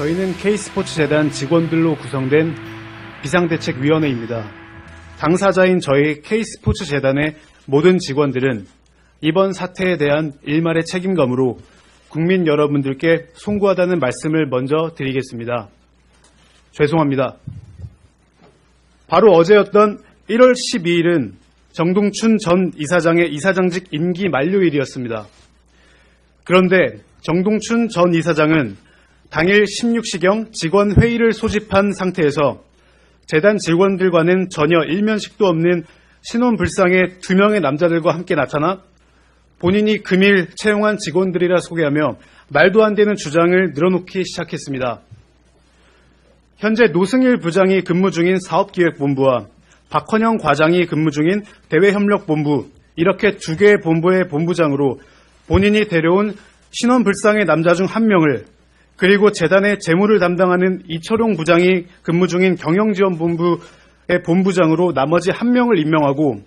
저희는 K스포츠재단 직원들로 구성된 비상대책위원회입니다. 당사자인 저희 K스포츠재단의 모든 직원들은 이번 사태에 대한 일말의 책임감으로 국민 여러분들께 송구하다는 말씀을 먼저 드리겠습니다. 죄송합니다. 바로 어제였던 1월 12일은 정동춘 전 이사장의 이사장직 임기 만료일이었습니다. 그런데 정동춘 전 이사장은 당일 16시경 직원 회의를 소집한 상태에서 재단 직원들과는 전혀 일면식도 없는 신혼불상의 2명의 남자들과 함께 나타나 본인이 금일 채용한 직원들이라 소개하며 말도 안 되는 주장을 늘어놓기 시작했습니다. 현재 노승일 부장이 근무 중인 사업기획본부와 박헌영 과장이 근무 중인 대외협력본부, 이렇게 2개의 본부의 본부장으로 본인이 데려온 신혼불상의 남자 중 1명을, 그리고 재단의 재무를 담당하는 이철용 부장이 근무 중인 경영지원본부의 본부장으로 나머지 1명을 임명하고,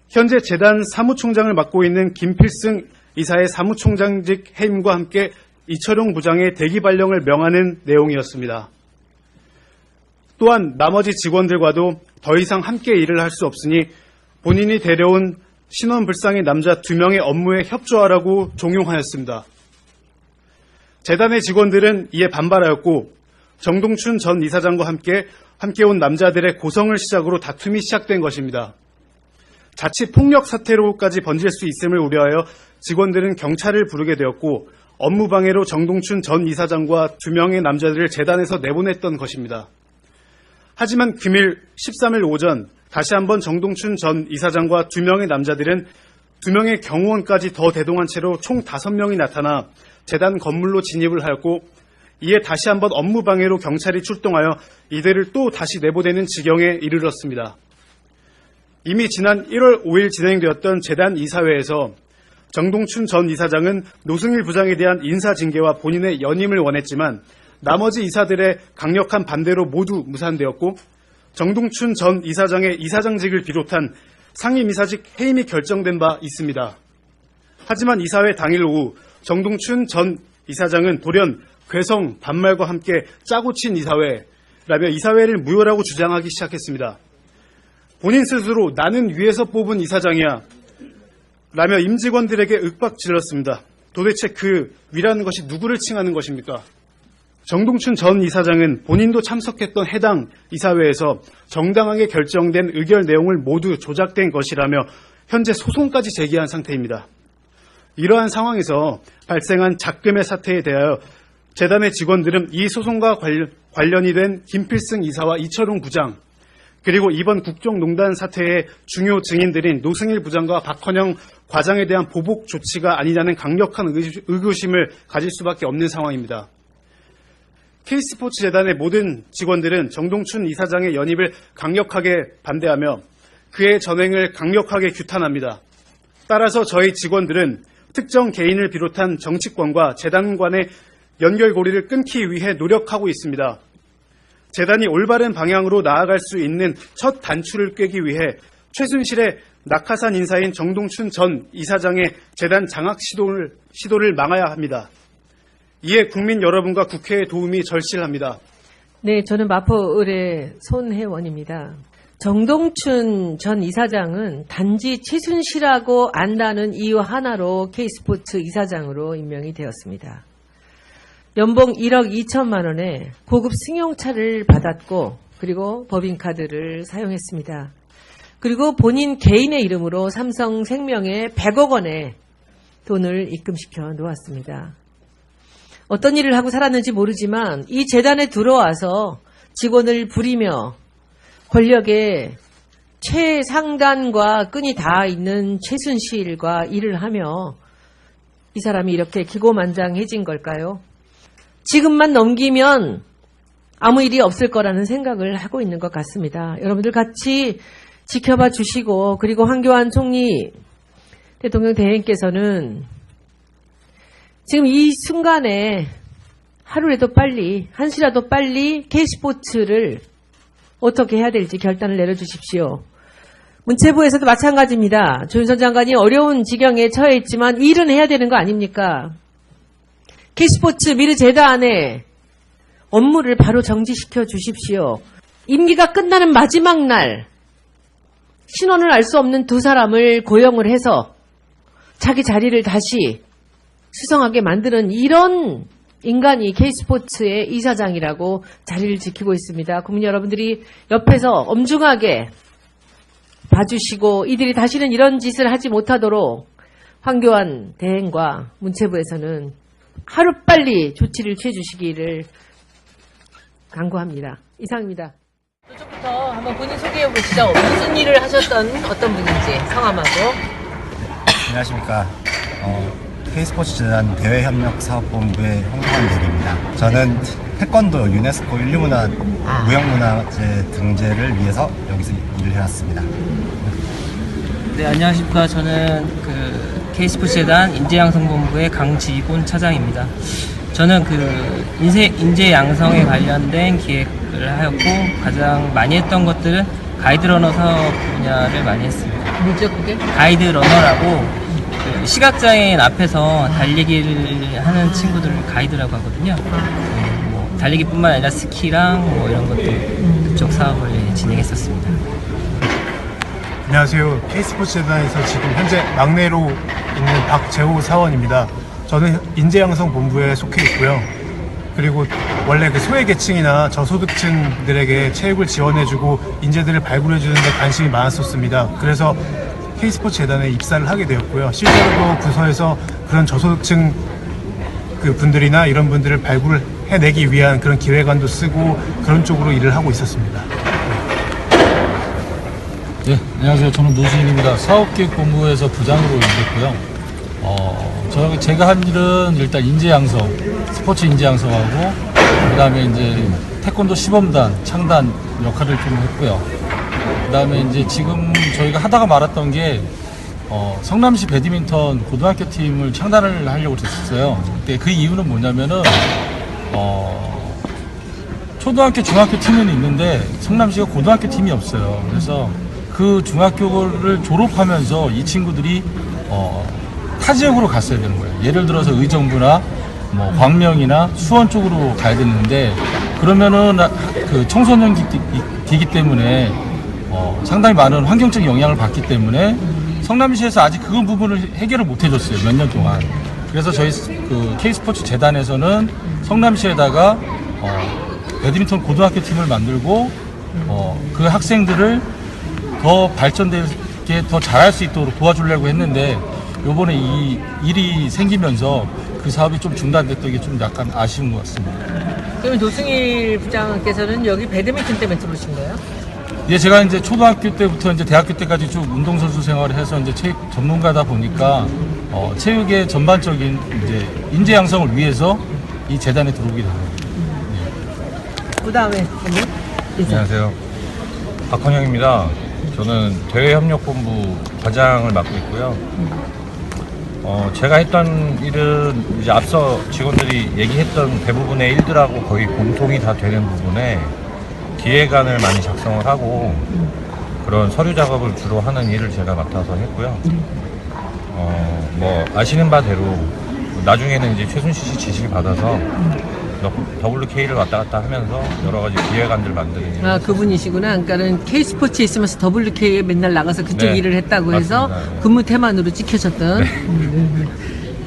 현재 재단 사무총장을 맡고 있는 김필승 이사의 사무총장직 해임과 함께 이철용 부장의 대기 발령을 명하는 내용이었습니다. 또한 나머지 직원들과도 더 이상 함께 일을 할 수 없으니 본인이 데려온 신혼불상의 남자 2명의 업무에 협조하라고 종용하였습니다. 재단의 직원들은 이에 반발하였고 정동춘 전 이사장과 함께 온 남자들의 고성을 시작으로 다툼이 시작된 것입니다. 자칫 폭력 사태로까지 번질 수 있음을 우려하여 직원들은 경찰을 부르게 되었고 업무방해로 정동춘 전 이사장과 2명의 남자들을 재단에서 내보냈던 것입니다. 하지만 금일 13일 오전 다시 한번 정동춘 전 이사장과 2명의 남자들은 2명의 경호원까지 더 대동한 채로 총 5명이 나타나 재단 건물로 진입을 하였고, 이에 다시 한번 업무방해로 경찰이 출동하여 이들을 또 다시 내보내는 지경에 이르렀습니다. 이미 지난 1월 5일 진행되었던 재단 이사회에서 정동춘 전 이사장은 노승일 부장에 대한 인사징계와 본인의 연임을 원했지만 나머지 이사들의 강력한 반대로 모두 무산되었고, 정동춘 전 이사장의 이사장직을 비롯한 상임이사직 해임이 결정된 바 있습니다. 하지만 이사회 당일 오후 정동춘 전 이사장은 돌연 괴성, 반말과 함께 짜고 친 이사회라며 이사회를 무효라고 주장하기 시작했습니다. 본인 스스로 나는 위에서 뽑은 이사장이야 라며 임직원들에게 윽박질렀습니다. 도대체 그 위라는 것이 누구를 칭하는 것입니까? 정동춘 전 이사장은 본인도 참석했던 해당 이사회에서 정당하게 결정된 의결 내용을 모두 조작된 것이라며 현재 소송까지 제기한 상태입니다. 이러한 상황에서 발생한 작금의 사태에 대하여 재단의 직원들은 이 소송과 관련이 된 김필승 이사와 이철용 부장, 그리고 이번 국정농단 사태의 중요 증인들인 노승일 부장과 박헌영 과장에 대한 보복 조치가 아니냐는 강력한 의구심을 가질 수밖에 없는 상황입니다. K스포츠재단의 모든 직원들은 정동춘 이사장의 연임을 강력하게 반대하며 그의 전행을 강력하게 규탄합니다. 따라서 저희 직원들은 특정 개인을 비롯한 정치권과 재단 간의 연결고리를 끊기 위해 노력하고 있습니다. 재단이 올바른 방향으로 나아갈 수 있는 첫 단추를 꿰기 위해 최순실의 낙하산 인사인 정동춘 전 이사장의 재단 장악 시도를 막아야 합니다. 이에 국민 여러분과 국회의 도움이 절실합니다. 네, 저는 마포을의 손혜원입니다. 정동춘 전 이사장은 단지 최순실하고 안다는 이유 하나로 K스포츠 이사장으로 임명이 되었습니다. 연봉 1억 2천만 원에 고급 승용차를 받았고, 그리고 법인카드를 사용했습니다. 그리고 본인 개인의 이름으로 삼성생명에 100억 원의 돈을 입금시켜 놓았습니다. 어떤 일을 하고 살았는지 모르지만 이 재단에 들어와서 직원을 부리며 권력의 최상단과 끈이 닿아 있는 최순실과 일을 하며 이 사람이 이렇게 기고만장해진 걸까요? 지금만 넘기면 아무 일이 없을 거라는 생각을 하고 있는 것 같습니다. 여러분들 같이 지켜봐 주시고, 그리고 황교안 총리 대통령 대행께서는 지금 이 순간에 하루라도 빨리, 한시라도 빨리 K스포츠를 어떻게 해야 될지 결단을 내려주십시오. 문체부에서도 마찬가지입니다. 조윤선 장관이 어려운 지경에 처해 있지만 일은 해야 되는 거 아닙니까? K스포츠 미르 재단에 업무를 바로 정지시켜 주십시오. 임기가 끝나는 마지막 날 신원을 알 수 없는 두 사람을 고용을 해서 자기 자리를 다시 수성하게 만드는 이런 인간이 K스포츠의 이사장이라고 자리를 지키고 있습니다. 국민 여러분들이 옆에서 엄중하게 봐주시고 이들이 다시는 이런 짓을 하지 못하도록 황교안 대행과 문체부에서는 하루빨리 조치를 취해주시기를 강구합니다. 이상입니다. 이쪽부터 한번 본인 소개해 보시죠. 무슨 일을 하셨던 어떤 분인지 성함하고. 안녕하십니까. K스포츠 재단 대외협력사업본부의 홍성환 대리입니다. 저는 태권도 유네스코 인류문화 무형문화재 등재를 위해서 여기서 일을 해왔습니다. 네, 안녕하십니까. 저는 K스포츠 재단 인재양성본부의 강지곤 차장입니다. 저는 인재 양성에 관련된 기획을 하였고 가장 많이 했던 것들은 가이드러너 사업 분야를 많이 했습니다. 뭐죠 그게? 가이드러너라고 시각장애인 앞에서 달리기를 하는 친구들을 가이드라고 하거든요. 뭐 달리기뿐만 아니라 스키랑 뭐 이런 것들 그쪽 사업을 진행했었습니다. 안녕하세요. K스포츠 재단에서 지금 현재 막내로 있는 박재호 사원입니다. 저는 인재양성본부에 속해 있고요. 그리고 원래 소외계층이나 저소득층들에게 체육을 지원해주고 인재들을 발굴해주는 데 관심이 많았었습니다. 그래서 K스포츠 재단에 입사를 하게 되었고요. 실제로도 부서에서 그런 저소득층 분들이나 이런 분들을 발굴을 해내기 위한 그런 기획안도 쓰고 그런 쪽으로 일을 하고 있었습니다. 네, 안녕하세요. 저는 노수인입니다. 사업기획본부에서 부장으로 일했고요. 제가 한 일은 일단 인재양성, 스포츠 인재양성하고, 그 다음에 이제 태권도 시범단, 창단 역할을 좀 했고요. 그 다음에 이제 지금 저희가 하다가 말았던 게, 성남시 배드민턴 고등학교 팀을 창단을 하려고 했었어요. 근데 그 이유는 뭐냐면은, 초등학교, 중학교 팀은 있는데, 성남시가 고등학교 팀이 없어요. 그래서 그 중학교를 졸업하면서 이 친구들이, 타 지역으로 갔어야 되는 거예요. 예를 들어서 의정부나 뭐 광명이나 수원 쪽으로 가야 되는데 그러면은 청소년기이기 때문에 상당히 많은 환경적 영향을 받기 때문에 성남시에서 아직 그 부분을 해결을 못 해줬어요. 몇 년 동안. 그래서 저희 K스포츠 재단에서는 성남시에다가 배드민턴 고등학교 팀을 만들고 그 학생들을 더 발전되게 더 잘할 수 있도록 도와주려고 했는데 요번에 이 일이 생기면서 그 사업이 좀 중단됐던 게 좀 약간 아쉬운 것 같습니다. 그럼 노승일 부장께서는 여기 배드민턴 때문에 들어오신 거예요? 예, 제가 이제 초등학교 때부터 이제 대학교 때까지 쭉 운동선수 생활을 해서 이제 체육 전문가다 보니까 체육의 전반적인 이제 인재 양성을 위해서 이 재단에 들어오게 된 겁니다. 그 다음에 안녕하세요. 박헌영입니다. 저는 대외협력본부 과장을 맡고 있고요. 제가 했던 일은 이제 앞서 직원들이 얘기했던 대부분의 일들하고 거의 공통이 다 되는 부분에 기획안을 많이 작성을 하고 그런 서류 작업을 주로 하는 일을 제가 맡아서 했고요. 뭐 아시는 바대로 나중에는 이제 최순실 씨 지시를 받아서 WK를 왔다 갔다 하면서 여러 가지 기획안들 만드는 일. 아, 그분이시구나. 그러니까는 K스포츠에 있으면서 WK에 맨날 나가서 그쪽 네, 일을 했다고 해서 맞습니다. 네. 근무 태만으로 찍혀졌던.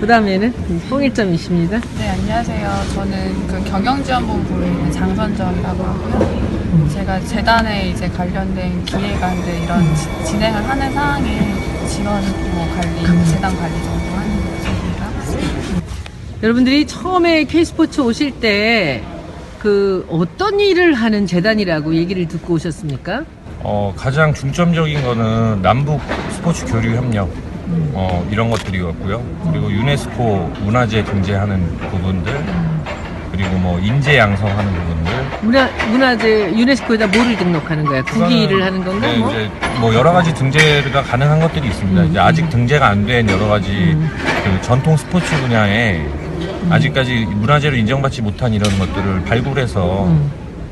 그 다음에는 홍일점이십니다. 네, 안녕하세요. 저는 경영지원본부에 있는 장선정이라고 하고요. 제가 재단에 이제 관련된 기획안들 이런 진행을 하는 사항에 지원 관리, 재단 관리 정도 하는 분입니다. 여러분들이 처음에 K스포츠 오실 때 어떤 일을 하는 재단이라고 얘기를 듣고 오셨습니까? 가장 중점적인 거는 남북 스포츠 교류 협력 이런 것들이었고요. 그리고 유네스코 문화재 등재하는 부분들, 그리고 뭐 인재 양성하는 부분들. 문화재 유네스코에다 뭐를 등록하는 거야? 국기를 하는 건가? 네, 뭐? 이제 뭐 여러 가지 등재가 가능한 것들이 있습니다. 이제 아직 등재가 안 된 여러 가지 전통 스포츠 분야에 아직까지 문화재로 인정받지 못한 이런 것들을 발굴해서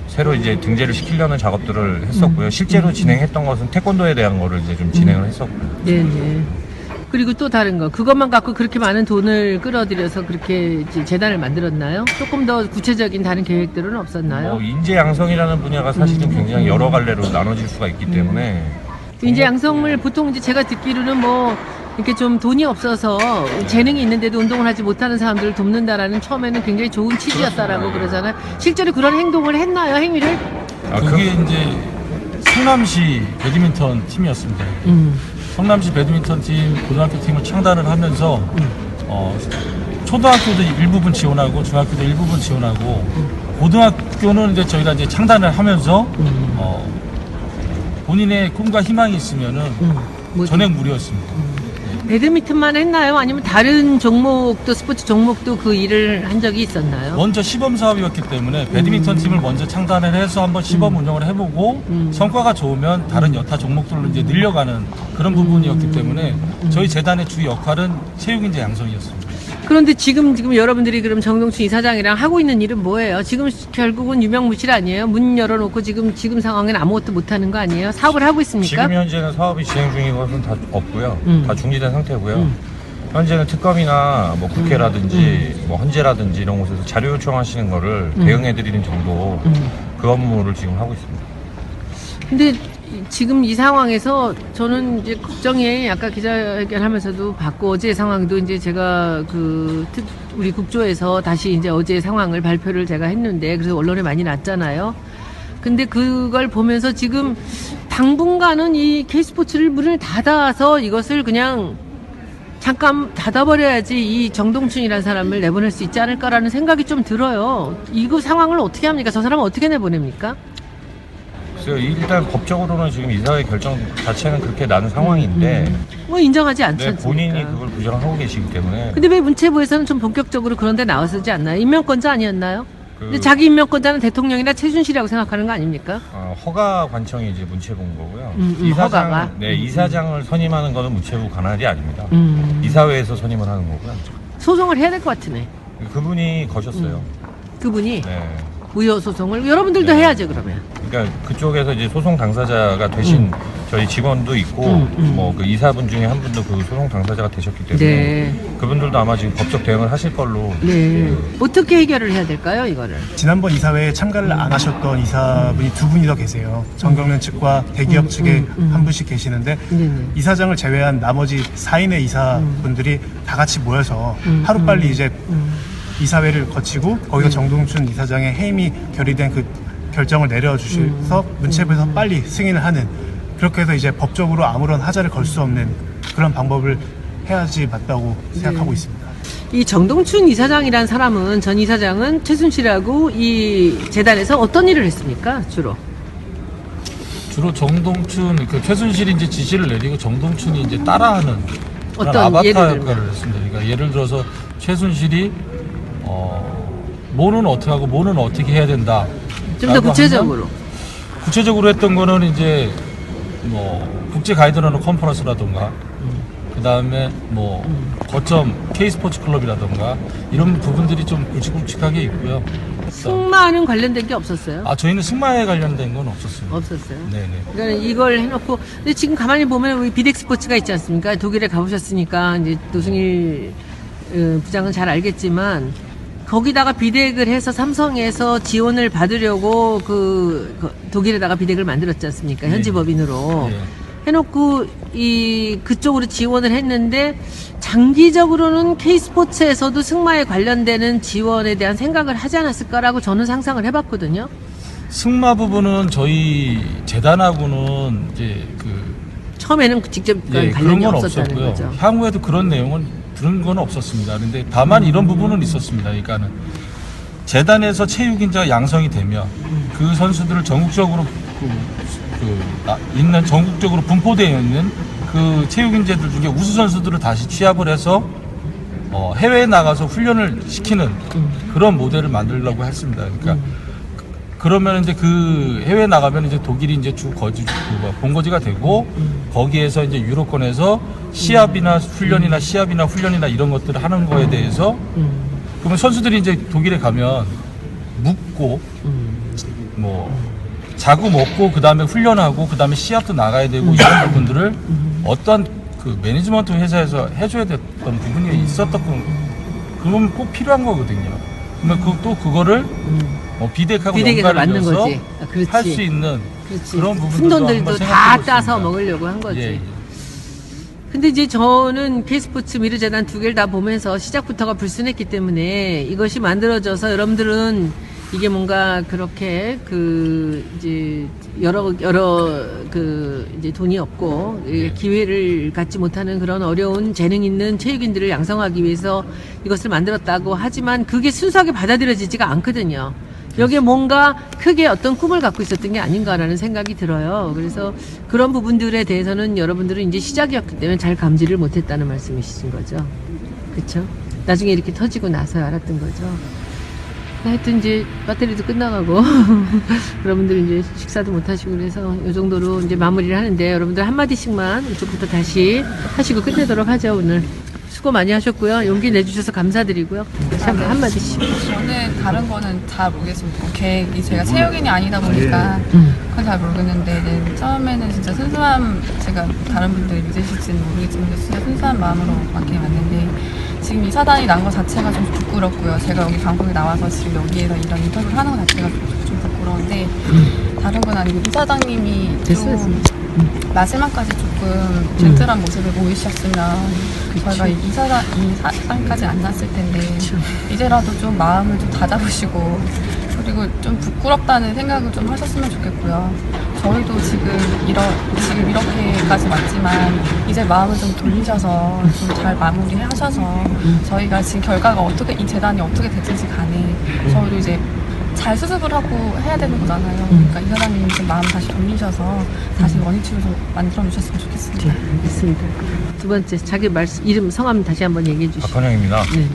새로 이제 등재를 시키려는 작업들을 했었고요. 실제로 진행했던 것은 태권도에 대한 거를 이제 좀 진행을 했었고요. 네네. 그리고 또 다른 거, 그것만 갖고 그렇게 많은 돈을 끌어들여서 그렇게 이제 재단을 만들었나요? 조금 더 구체적인 다른 계획들은 없었나요? 뭐 인재 양성이라는 분야가 사실은 굉장히 여러 갈래로 나눠질 수가 있기 때문에 이제 양성을 보통 이제 제가 듣기로는 뭐 이렇게 좀 돈이 없어서 재능이 있는데도 운동을 하지 못하는 사람들을 돕는다라는 처음에는 굉장히 좋은 취지였다라고 그러잖아요. 실제로 그런 행동을 했나요, 행위를? 그게 이제 성남시 배드민턴 팀이었습니다. 성남시 배드민턴 팀 고등학교 팀을 창단을 하면서 초등학교도 일부분 지원하고 중학교도 일부분 지원하고 고등학교는 이제 저희가 이제 창단을 하면서 본인의 꿈과 희망이 있으면은 전액 무료였습니다. 배드민턴만 했나요? 아니면 다른 종목도, 스포츠 종목도 그 일을 한 적이 있었나요? 먼저 시범 사업이었기 때문에 배드민턴 팀을 먼저 창단을 해서 한번 시범 운영을 해보고 성과가 좋으면 다른 여타 종목들로 이제 늘려가는 그런 부분이었기 때문에 저희 재단의 주 역할은 체육인재 양성이었습니다. 그런데 지금 여러분들이 그럼 정동춘 이사장이랑 하고 있는 일은 뭐예요? 지금 결국은 유명무실 아니에요? 문 열어놓고 지금 상황에는 아무것도 못하는 거 아니에요? 사업을 하고 있습니까? 지금 현재는 사업이 진행 중인 것은 다 없고요. 다 중지된 상태고요. 현재는 특검이나 뭐 국회라든지 뭐 헌재라든지 이런 곳에서 자료 요청하시는 거를 대응해드리는 정도 그 업무를 지금 하고 있습니다. 근데 지금 이 상황에서 저는 이제 걱정이 아까 기자회견하면서도 받고 어제 상황도 이제 제가 우리 국조에서 다시 이제 어제 상황을 발표를 제가 했는데 그래서 언론에 많이 났잖아요. 근데 그걸 보면서 지금 당분간은 이 K스포츠를 문을 닫아서 이것을 그냥 잠깐 닫아버려야지 이 정동춘이라는 사람을 내보낼 수 있지 않을까라는 생각이 좀 들어요. 이거 상황을 어떻게 합니까? 저 사람은 어떻게 내보냅니까? 일단 법적으로는 지금 이사회 결정 자체는 그렇게 나는 상황인데 뭐 인정하지 않지 네, 않습니까? 본인이 그걸 부정하고 계시기 때문에 근데 왜 문체부에서는 좀 본격적으로 그런 데 나왔지 않나요? 임명권자 아니었나요? 근데 자기 임명권자는 대통령이나 최순실이라고 생각하는 거 아닙니까? 허가 관청이 이제 문체부인 거고요. 허가가? 네, 이사장을 선임하는 거는 문체부 관할이 아닙니다. 이사회에서 선임을 하는 거고요. 소송을 해야 될 것 같으네. 그분이 거셨어요. 그분이 네. 무효 소송을 여러분들도 네. 해야죠 그러면. 그러니까 그쪽에서 이제 소송 당사자가 되신 저희 직원도 있고 뭐 그 이사분 중에 한 분도 그 소송 당사자가 되셨기 때문에 네. 그분들도 아마 지금 법적 대응을 하실 걸로. 네. 어떻게 해결을 해야 될까요 이거를? 지난번 이사회에 참가를 안 하셨던 이사분이 두 분이 더 계세요. 정경련 측과 대기업 측에 한 분씩 계시는데 네네. 이사장을 제외한 나머지 4인의 이사분들이 다 같이 모여서 하루빨리 이제 이사회를 거치고 거기서 정동춘 이사장의 해임이 결의된 그 결정을 내려주셔서 문체부에서 빨리 승인을 하는, 그렇게 해서 이제 법적으로 아무런 하자를 걸 수 없는 그런 방법을 해야지 맞다고 생각하고 있습니다. 이 정동춘 이사장이란 사람은, 전 이사장은 최순실하고 이 재단에서 어떤 일을 했습니까 주로? 주로 정동춘, 그 최순실이 이제 지시를 내리고 정동춘이 이제 따라하는 그런 어떤 아바타 예를 들면? 역할을 했습니다. 그러니까 예를 들어서 최순실이 뭐는 어떻게 하고 뭐는 어떻게 해야 된다. 좀 더 구체적으로. 구체적으로 했던 거는 이제 뭐 국제 가이드라는 컨퍼런스라던가 그 다음에 뭐 거점 K스포츠 클럽이라던가 이런 부분들이 좀 굵직굵직하게 있고요. 승마는 관련된 게 없었어요? 저희는 승마에 관련된 건 없었습니다. 없었어요. 네네. 그러니까 이걸 해놓고, 근데 지금 가만히 보면 우리 비덱스포츠가 있지 않습니까? 독일에 가보셨으니까 이제 노승일 부장은 잘 알겠지만, 거기다가 비덱을 해서 삼성에서 지원을 받으려고 독일에다가 비덱을 만들었지 않습니까? 현지 법인으로. 네. 해놓고 그쪽으로 지원을 했는데, 장기적으로는 K스포츠에서도 승마에 관련되는 지원에 대한 생각을 하지 않았을까라고 저는 상상을 해봤거든요. 승마 부분은 저희 재단하고는 이제 처음에는 직접 그런 관련이 건 없었다는 없었고요. 거죠. 향후에도 그런 내용은 들은 건 없었습니다. 그런데 다만 이런 부분은 있었습니다. 그러니까는 재단에서 체육인자가 양성이 되면 그 선수들을 전국적으로 전국적으로 분포되어 있는 그 체육인재들 중에 우수 선수들을 다시 취합을 해서 해외에 나가서 훈련을 시키는 그런 모델을 만들려고 했습니다. 그러니까 그러면 이제 그 해외에 나가면 이제 독일이 이제 본거지가 되고 거기에서 이제 유로권에서 시합이나 훈련이나 이런 것들을 하는 거에 대해서 그러면 선수들이 이제 독일에 가면 묵고 뭐 자고 먹고 그 다음에 훈련하고 그 다음에 시합도 나가야 되고 이런 부분들을 어떤 그 매니지먼트 회사에서 해줘야 됐던 부분이 있었던 그건 꼭 필요한 거거든요. 그러면 또 그거를 비덱하고 비덱에서 맞는 연관해서 거지. 아, 그렇지. 할 수 있는 그렇지. 그런 부분들도 큰 돈들도 한번 다 생각해볼 수 따서 있습니다. 먹으려고 한 거지. 예, 예. 근데 이제 저는 K스포츠 미르재단 두 개를 다 보면서 시작부터가 불순했기 때문에 이것이 만들어져서 여러분들은 이게 뭔가 그렇게 이제 여러 이제 돈이 없고 기회를 갖지 못하는 그런 어려운 재능 있는 체육인들을 양성하기 위해서 이것을 만들었다고 하지만 그게 순수하게 받아들여지지가 않거든요. 여기에 뭔가 크게 어떤 꿈을 갖고 있었던 게 아닌가라는 생각이 들어요. 그래서 그런 부분들에 대해서는 여러분들은 이제 시작이었기 때문에 잘 감지를 못했다는 말씀이신 거죠. 그렇죠? 나중에 이렇게 터지고 나서 알았던 거죠. 하여튼 이제 배터리도 끝나가고 여러분들 이제 식사도 못 하시고 그래서 이 정도로 이제 마무리를 하는데 여러분들 한마디씩만 이쪽부터 다시 하시고 끝내도록 하죠. 오늘 수고 많이 하셨고요. 용기 내주셔서 감사드리고요. 다시 한마디씩. 저는 다른 거는 잘 모르겠습니다. 계획이 제가 체육인이 아니다 보니까 그건 잘 모르겠는데 이제 처음에는 진짜 순수한, 제가 다른 분들이 믿으실지는 모르겠지만 진짜 순수한 마음으로 맡게 왔는데 지금 이 사단이 난 것 자체가 좀 부끄럽고요. 제가 여기 방송에 나와서 지금 여기에서 이런 인터뷰를 하는 것 자체가 좀 부끄러운데 다른 건 아니고 이 사장님이 좀 마지막까지 조금 젠틀한 모습을 보이셨으면 저희가 이 사단까지 안 났을 텐데 이제라도 좀 마음을 좀 다잡으시고 그리고 좀 부끄럽다는 생각을 좀 하셨으면 좋겠고요. 저희도 지금 이렇게까지 왔지만 이제 마음을 좀 돌리셔서 좀 잘 마무리하셔서 저희가 지금 결과가 어떻게 이 재단이 어떻게 될지 간에 저희도 이제 잘 수습을 하고 해야 되는 거잖아요. 그러니까 이 사장님이 좀 마음 다시 돌리셔서 다시 원위치로 좀 만들어 주셨으면 좋겠습니다. 네, 알겠습니다. 두 번째 자기 말씀 이름 성함 다시 한번 얘기해 주시죠. 박헌영입니다. 네.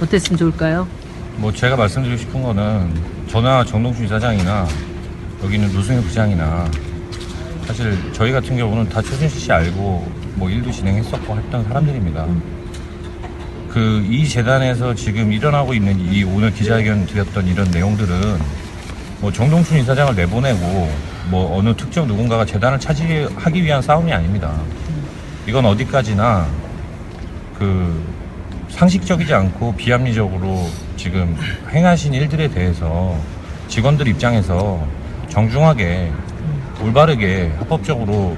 어땠으면 좋을까요? 뭐 제가 말씀드리고 싶은 거는 저나 정동춘 이사장이나 여기는 노승일 부장이나 사실 저희 같은 경우는 다 최순실 씨 알고 뭐 일도 진행했었고 했던 사람들입니다. 이 재단에서 지금 일어나고 있는 이 오늘 기자회견 드렸던 이런 내용들은 뭐 정동춘 이사장을 내보내고 뭐 어느 특정 누군가가 재단을 차지하기 위한 싸움이 아닙니다. 이건 어디까지나 상식적이지 않고 비합리적으로 지금 행하신 일들에 대해서 직원들 입장에서 정중하게 올바르게 합법적으로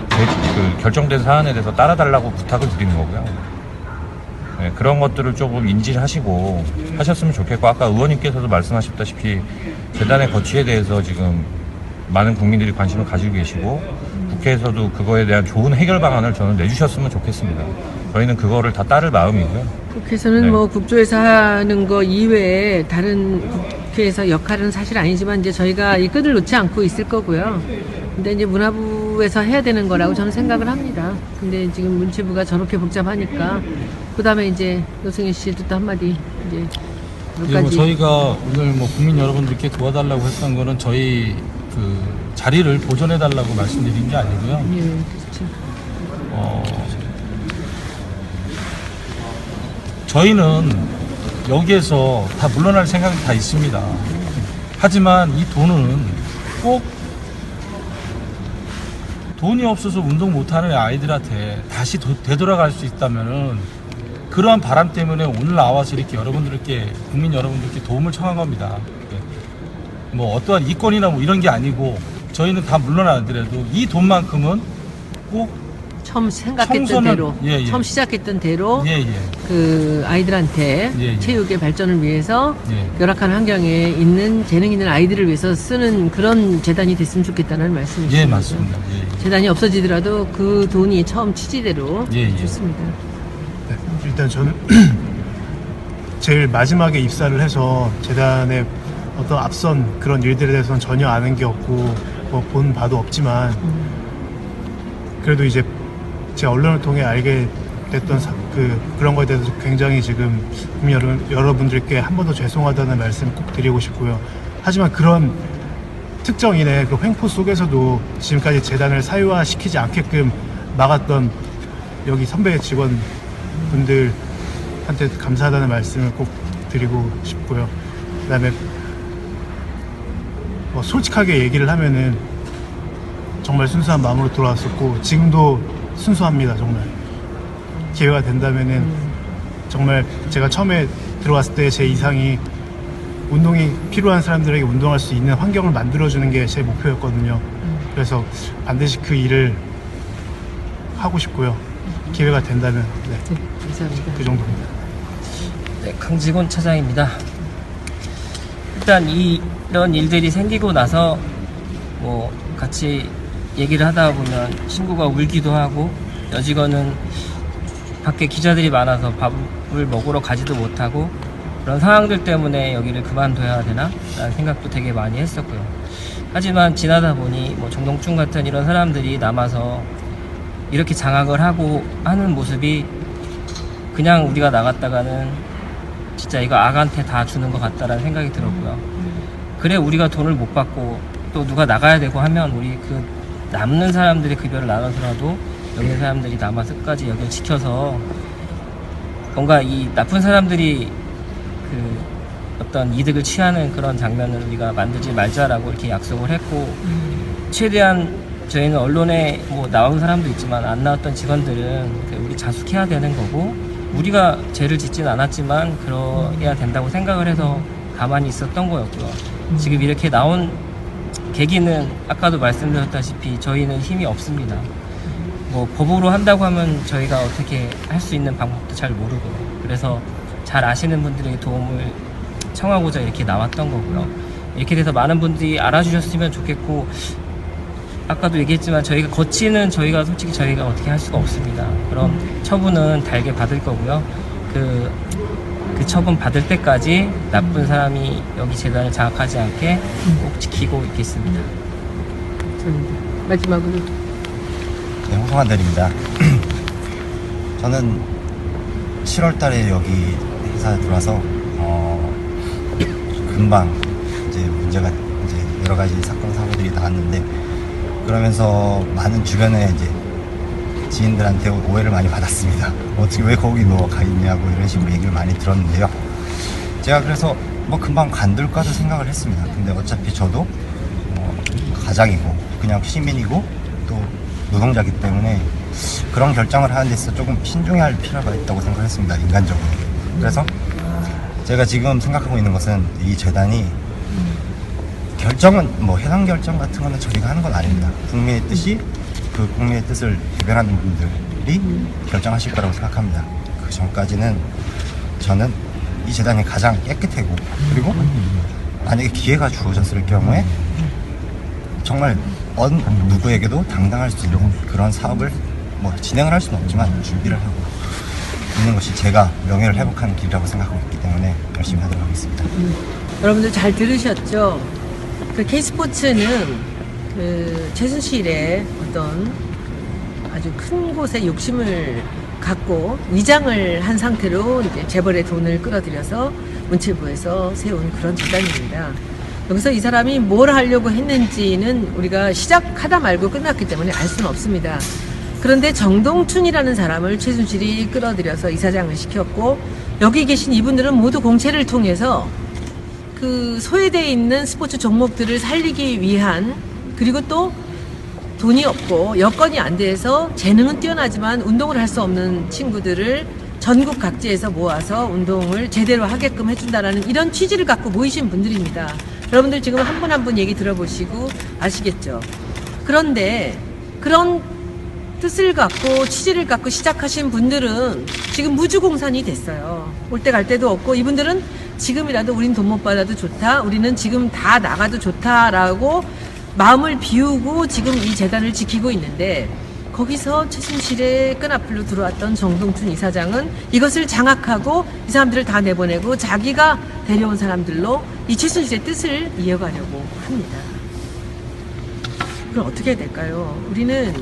결정된 사안에 대해서 따라달라고 부탁을 드리는 거고요. 네, 그런 것들을 조금 인지를 하시고 하셨으면 좋겠고 아까 의원님께서도 말씀하셨다시피 재단의 거취에 대해서 지금 많은 국민들이 관심을 가지고 계시고 국회에서도 그거에 대한 좋은 해결 방안을 저는 내주셨으면 좋겠습니다. 저희는 그거를 다 따를 마음이고요. 국회에서는 네. 뭐 국조에서 하는 거 이외에 다른 국회에서 역할은 사실 아니지만 이제 저희가 이 끈을 놓지 않고 있을 거고요. 근데 이제 문화부에서 해야 되는 거라고 저는 생각을 합니다. 근데 지금 문체부가 저렇게 복잡하니까 그 다음에 이제 노승일 씨도 또 한마디 이제 몇 예, 뭐 가지. 저희가 오늘 뭐 국민 여러분들께 도와달라고 했던 거는 저희 자리를 보존해달라고 말씀드린 게 아니고요. 예, 그렇죠. 저희는 여기에서 다 물러날 생각이 다 있습니다. 하지만 이 돈은 꼭 돈이 없어서 운동 못하는 아이들한테 다시 되돌아갈 수 있다면은 그러한 바람 때문에 오늘 나와서 이렇게 여러분들께, 국민 여러분들께 도움을 청한 겁니다. 뭐 어떠한 이권이나 뭐 이런 게 아니고 저희는 다 물러나더라도 이 돈만큼은 꼭 처음 생각했던 청소는- 대로, 예, 예. 처음 시작했던 대로 예, 예. 그 아이들한테 예, 예. 체육의 발전을 위해서 예. 열악한 환경에 있는 재능 있는 아이들을 위해서 쓰는 그런 재단이 됐으면 좋겠다는 말씀이시죠. 예, 맞습니다. 예, 예. 재단이 없어지더라도 그 돈이 처음 취지대로 예, 예. 좋습니다. 네, 일단 저는 제일 마지막에 입사를 해서 재단의 어떤 앞선 그런 일들에 대해서는 전혀 아는 게 없고 뭐 본 바도 없지만 그래도 이제 제가 언론을 통해 알게 됐던 그런 거에 대해서 굉장히 지금 국민 여러분들께 한 번 더 죄송하다는 말씀 꼭 드리고 싶고요. 하지만 그런 특정인의 그 횡포 속에서도 지금까지 재단을 사유화시키지 않게끔 막았던 여기 선배 직원분들한테 감사하다는 말씀을 꼭 드리고 싶고요. 그다음에 뭐 솔직하게 얘기를 하면은 정말 순수한 마음으로 돌아왔었고 지금도 순수합니다. 정말 기회가 된다면은 정말 제가 처음에 들어왔을 때 제 이상이 운동이 필요한 사람들에게 운동할 수 있는 환경을 만들어주는 게 제 목표였거든요. 그래서 반드시 그 일을 하고 싶고요. 기회가 된다면 네, 감사합니다. 그 정도입니다. 네, 강직원 차장입니다. 일단 이런 일들이 생기고 나서 뭐 같이 얘기를 하다 보면 친구가 울기도 하고, 여직원은 밖에 기자들이 많아서 밥을 먹으러 가지도 못하고, 그런 상황들 때문에 여기를 그만둬야 되나? 라는 생각도 되게 많이 했었고요. 하지만 지나다 보니 뭐 정동춘 같은 이런 사람들이 남아서 이렇게 장악을 하고 하는 모습이 그냥 우리가 나갔다가는 진짜 이거 악한테 다 주는 것 같다라는 생각이 들었고요. 그래 우리가 돈을 못 받고 또 누가 나가야 되고 하면 우리 그 남는 사람들의 급여를 나눠서라도 여기 있는 사람들이 남아서 끝까지 여기를 지켜서 뭔가 이 나쁜 사람들이 그 어떤 이득을 취하는 그런 장면을 우리가 만들지 말자라고 이렇게 약속을 했고, 최대한 저희는 언론에 뭐 나온 사람도 있지만 안 나왔던 직원들은 우리 자숙해야 되는 거고, 우리가 죄를 짓진 않았지만 그러해야 된다고 생각을 해서 가만히 있었던 거였고요. 지금 이렇게 나온 계기는 아까도 말씀드렸다시피 저희는 힘이 없습니다. 뭐 법으로 한다고 하면 저희가 어떻게 할 수 있는 방법도 잘 모르고, 그래서 잘 아시는 분들의 도움을 청하고자 이렇게 나왔던 거고요. 이렇게 돼서 많은 분들이 알아주셨으면 좋겠고, 아까도 얘기했지만 저희가 거치는 저희가 솔직히 저희가 어떻게 할 수가 없습니다. 그럼 처분은 달게 받을 거고요. 그 처분 받을 때까지 나쁜 사람이 여기 재단을 장악하지 않게 꼭 지키고 있겠습니다. 마지막으로. 네, 홍성환 대리입니다. 저는 7월 달에 여기 회사에 들어와서 금방 이제 문제가 이제 여러 가지 사건 사고들이 나왔는데, 그러면서 많은 주변에 이제 지인들한테 오해를 많이 받았습니다. 어떻게 왜 거기 너 가 있냐고 이런 식으로 얘기를 많이 들었는데요. 제가 그래서 뭐 금방 관둘까도 생각을 했습니다. 근데 어차피 저도 가장이고 그냥 시민이고 또 노동자이기 때문에 그런 결정을 하는 데 있어서 조금 신중해야 할 필요가 있다고 생각했습니다. 인간적으로. 그래서 제가 지금 생각하고 있는 것은 이 재단이 결정은 뭐 해당 결정 같은 거는 저희가 하는 건 아닙니다. 국민의 뜻이 그 국민의 뜻을 대변하는 분들이 결정하실 거라고 생각합니다. 그 전까지는 저는 이 재단이 가장 깨끗하고, 그리고 만약에 기회가 주어졌을 경우에 정말 어느 누구에게도 당당할 수 있는 그런 사업을 뭐 진행을 할 수는 없지만 준비를 하고 있는 것이 제가 명예를 회복하는 길이라고 생각하고 있기 때문에 열심히 하도록 하겠습니다. 여러분들 잘 들으셨죠? 그 K스포츠는 그 최순실의 어떤 아주 큰 곳에 욕심을 갖고 위장을 한 상태로 이제 재벌의 돈을 끌어들여서 문체부에서 세운 그런 재단입니다. 여기서 이 사람이 뭘 하려고 했는지는 우리가 시작하다 말고 끝났기 때문에 알 수는 없습니다. 그런데 정동춘이라는 사람을 최순실이 끌어들여서 이사장을 시켰고, 여기 계신 이분들은 모두 공채를 통해서 그 소외되어 있는 스포츠 종목들을 살리기 위한, 그리고 또 돈이 없고 여건이 안 돼서 재능은 뛰어나지만 운동을 할 수 없는 친구들을 전국 각지에서 모아서 운동을 제대로 하게끔 해준다라는 이런 취지를 갖고 모이신 분들입니다. 여러분들 지금 한 분 한 분 얘기 들어보시고 아시겠죠? 그런데 그런 뜻을 갖고 취지를 갖고 시작하신 분들은 지금 무주공산이 됐어요. 올 때 갈 데도 없고, 이분들은 지금이라도 우린 돈 못 받아도 좋다, 우리는 지금 다 나가도 좋다라고 마음을 비우고 지금 이 재단을 지키고 있는데, 거기서 최순실의 끈앞으로 들어왔던 정동춘 이사장은 이것을 장악하고 이 사람들을 다 내보내고 자기가 데려온 사람들로 이 최순실의 뜻을 이어가려고 합니다. 그럼 어떻게 해야 될까요? 우리는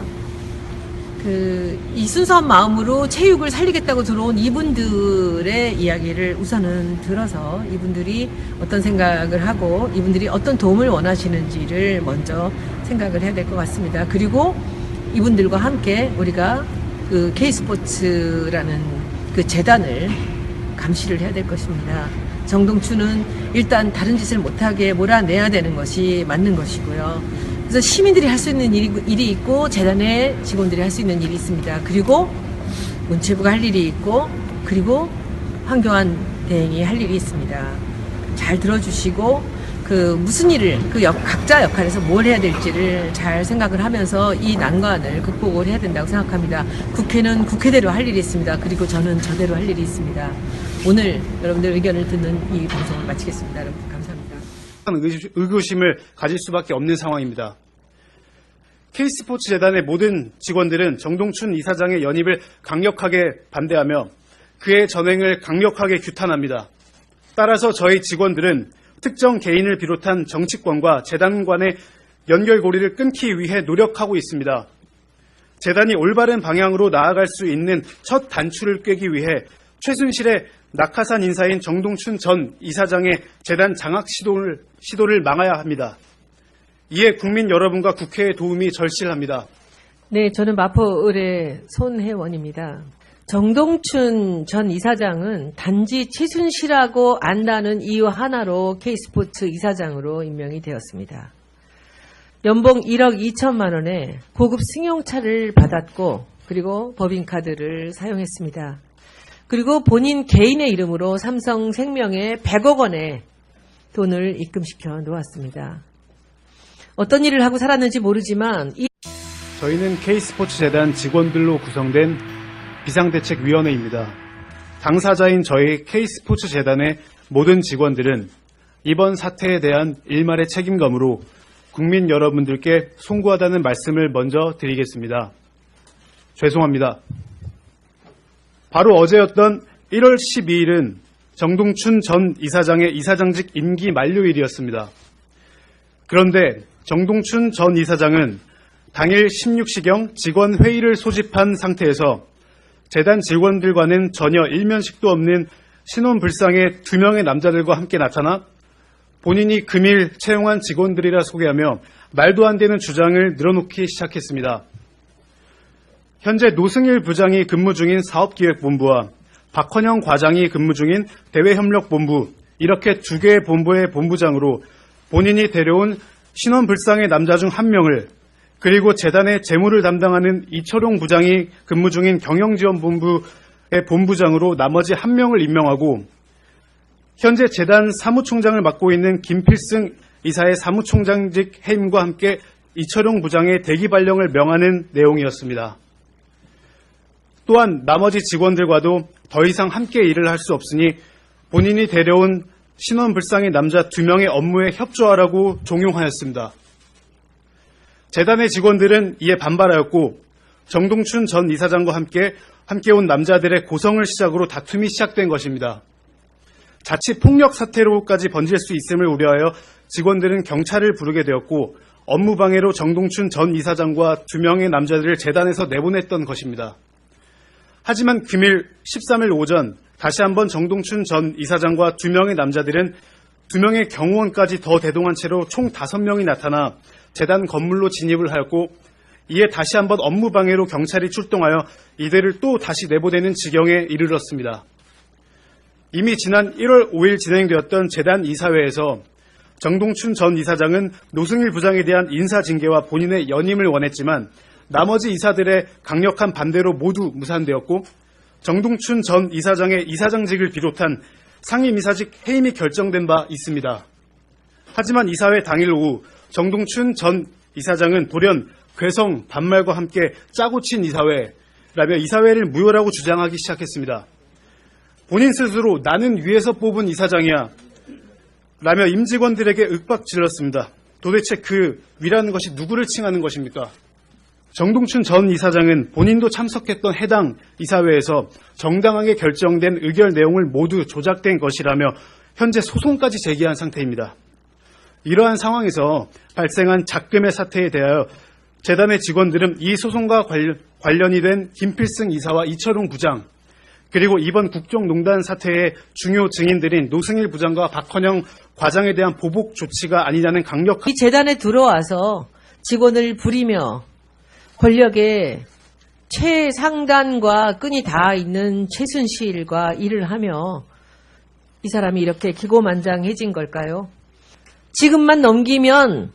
이 순수한 마음으로 체육을 살리겠다고 들어온 이분들의 이야기를 우선은 들어서 이분들이 어떤 생각을 하고 이분들이 어떤 도움을 원하시는지를 먼저 생각을 해야 될 것 같습니다. 그리고 이분들과 함께 우리가 그 K스포츠라는 그 재단을 감시를 해야 될 것입니다. 정동춘은 일단 다른 짓을 못하게 몰아내야 되는 것이 맞는 것이고요. 그래서 시민들이 할 수 있는 일이 있고 재단의 직원들이 할 수 있는 일이 있습니다. 그리고 문체부가 할 일이 있고 그리고 황교안 대행이 할 일이 있습니다. 잘 들어주시고 무슨 일을 각자 역할에서 뭘 해야 될지를 잘 생각을 하면서 이 난관을 극복을 해야 된다고 생각합니다. 국회는 국회대로 할 일이 있습니다. 그리고 저는 저대로 할 일이 있습니다. 오늘 여러분들 의견을 듣는 이 방송을 마치겠습니다. 여러분 감사합니다. 의구심을 가질 수밖에 없는 상황입니다. K스포츠 재단의 모든 직원들은 정동춘 이사장의 연입을 강력하게 반대하며 그의 전횡을 강력하게 규탄합니다. 따라서 저희 직원들은 특정 개인을 비롯한 정치권과 재단 간의 연결고리를 끊기 위해 노력하고 있습니다. 재단이 올바른 방향으로 나아갈 수 있는 첫 단추를 꿰기 위해 최순실의 낙하산 인사인 정동춘 전 이사장의 재단 장악 시도를 막아야 합니다. 이에 국민 여러분과 국회의 도움이 절실합니다. 네, 저는 마포을의 손혜원입니다. 정동춘 전 이사장은 단지 최순실하고 안다는 이유 하나로 K스포츠 이사장으로 임명이 되었습니다. 연봉 1억 2천만 원에 고급 승용차를 받았고 그리고 법인카드를 사용했습니다. 그리고 본인 개인의 이름으로 삼성생명에 100억 원의 돈을 입금시켜 놓았습니다. 어떤 일을 하고 살았는지 모르지만 저희는 K스포츠 재단 직원들로 구성된 비상대책위원회입니다. 당사자인 저희 K스포츠 재단의 모든 직원들은 이번 사태에 대한 일말의 책임감으로 국민 여러분들께 송구하다는 말씀을 먼저 드리겠습니다. 죄송합니다. 바로 어제였던 1월 12일은 정동춘 전 이사장의 이사장직 임기 만료일이었습니다. 그런데 정동춘 전 이사장은 당일 16시경 직원 회의를 소집한 상태에서 재단 직원들과는 전혀 일면식도 없는 신혼불상의 2명의 남자들과 함께 나타나 본인이 금일 채용한 직원들이라 소개하며 말도 안 되는 주장을 늘어놓기 시작했습니다. 현재 노승일 부장이 근무 중인 사업기획본부와 박헌영 과장이 근무 중인 대외협력본부, 이렇게 2개의 본부의 본부장으로 본인이 데려온 신원불상의 남자 중 1명을, 그리고 재단의 재무를 담당하는 이철용 부장이 근무 중인 경영지원본부의 본부장으로 나머지 1명을 임명하고, 현재 재단 사무총장을 맡고 있는 김필승 이사의 사무총장직 해임과 함께 이철용 부장의 대기 발령을 명하는 내용이었습니다. 또한 나머지 직원들과도 더 이상 함께 일을 할 수 없으니 본인이 데려온 신원불상의 남자 2명의 업무에 협조하라고 종용하였습니다. 재단의 직원들은 이에 반발하였고 정동춘 전 이사장과 함께 온 남자들의 고성을 시작으로 다툼이 시작된 것입니다. 자칫 폭력 사태로까지 번질 수 있음을 우려하여 직원들은 경찰을 부르게 되었고 업무방해로 정동춘 전 이사장과 2명의 남자들을 재단에서 내보냈던 것입니다. 하지만 금일 13일 오전 다시 한번 정동춘 전 이사장과 2명의 남자들은 2명의 경호원까지 더 대동한 채로 총 5명이 나타나 재단 건물로 진입을 하였고, 이에 다시 한번 업무방해로 경찰이 출동하여 이들을 또 다시 내보내는 지경에 이르렀습니다. 이미 지난 1월 5일 진행되었던 재단 이사회에서 정동춘 전 이사장은 노승일 부장에 대한 인사징계와 본인의 연임을 원했지만 나머지 이사들의 강력한 반대로 모두 무산되었고, 정동춘 전 이사장의 이사장직을 비롯한 상임이사직 해임이 결정된 바 있습니다. 하지만 이사회 당일 오후 정동춘 전 이사장은 돌연 괴성, 반말과 함께 짜고 친 이사회라며 이사회를 무효라고 주장하기 시작했습니다. 본인 스스로 나는 위에서 뽑은 이사장이야 라며 임직원들에게 윽박질렀습니다. 도대체 그 위라는 것이 누구를 칭하는 것입니까? 정동춘 전 이사장은 본인도 참석했던 해당 이사회에서 정당하게 결정된 의결 내용을 모두 조작된 것이라며 현재 소송까지 제기한 상태입니다. 이러한 상황에서 발생한 작금의 사태에 대하여 재단의 직원들은 이 소송과 관련이 된 김필승 이사와 이철용 부장, 그리고 이번 국정농단 사태의 중요 증인들인 노승일 부장과 박헌영 과장에 대한 보복 조치가 아니냐는 강력한 이 재단에 들어와서 직원을 부리며 권력의 최상단과 끈이 닿아 있는 최순실과 일을 하며 이 사람이 이렇게 기고만장해진 걸까요? 지금만 넘기면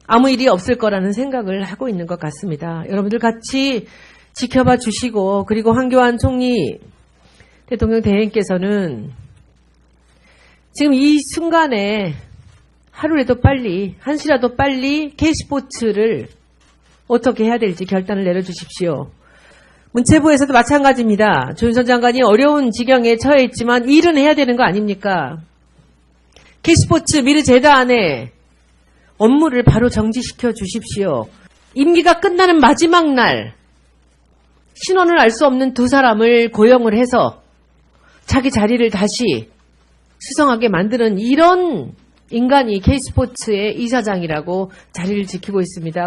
아무 일이 없을 거라는 생각을 하고 있는 것 같습니다. 여러분들 같이 지켜봐 주시고, 그리고 황교안 총리 대통령 대행께서는 지금 이 순간에 하루라도 빨리, 한시라도 빨리 K스포츠를 어떻게 해야 될지 결단을 내려주십시오. 문체부에서도 마찬가지입니다. 조윤선 장관이 어려운 지경에 처해 있지만 일은 해야 되는 거 아닙니까? K스포츠 미르재단의 업무를 바로 정지시켜 주십시오. 임기가 끝나는 마지막 날 신원을 알 수 없는 두 사람을 고용을 해서 자기 자리를 다시 수성하게 만드는 이런 인간이 K스포츠의 이사장이라고 자리를 지키고 있습니다.